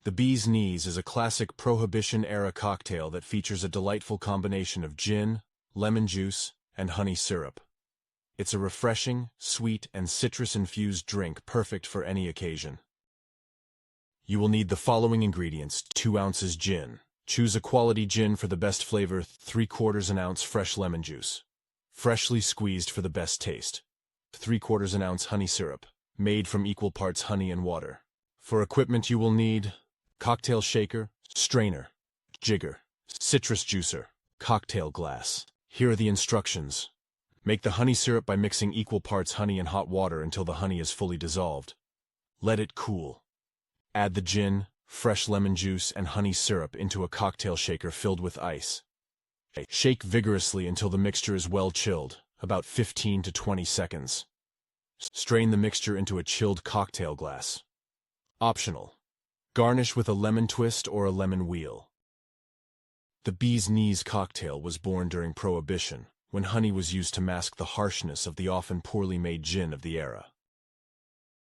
The Bee's Knees is a classic Prohibition-era cocktail that features a delightful combination of gin, lemon juice, and honey syrup. It's a refreshing, sweet, and citrus-infused drink perfect for any occasion. You will need the following ingredients: 2 ounces gin. Choose a quality gin for the best flavor, 3/4 an ounce fresh lemon juice, freshly squeezed for the best taste, 3/4 an ounce honey syrup, made from equal parts honey and water. For equipment you will need cocktail shaker, strainer, jigger, citrus juicer, cocktail glass. Here are the instructions. Make the honey syrup by mixing equal parts honey and hot water until the honey is fully dissolved. Let it cool. Add the gin, fresh lemon juice, and honey syrup into a cocktail shaker filled with ice. Shake vigorously until the mixture is well chilled, about 15 to 20 seconds. Strain the mixture into a chilled cocktail glass. Optional. Garnish with a lemon twist or a lemon wheel. The Bee's Knees cocktail was born during Prohibition, when honey was used to mask the harshness of the often poorly made gin of the era.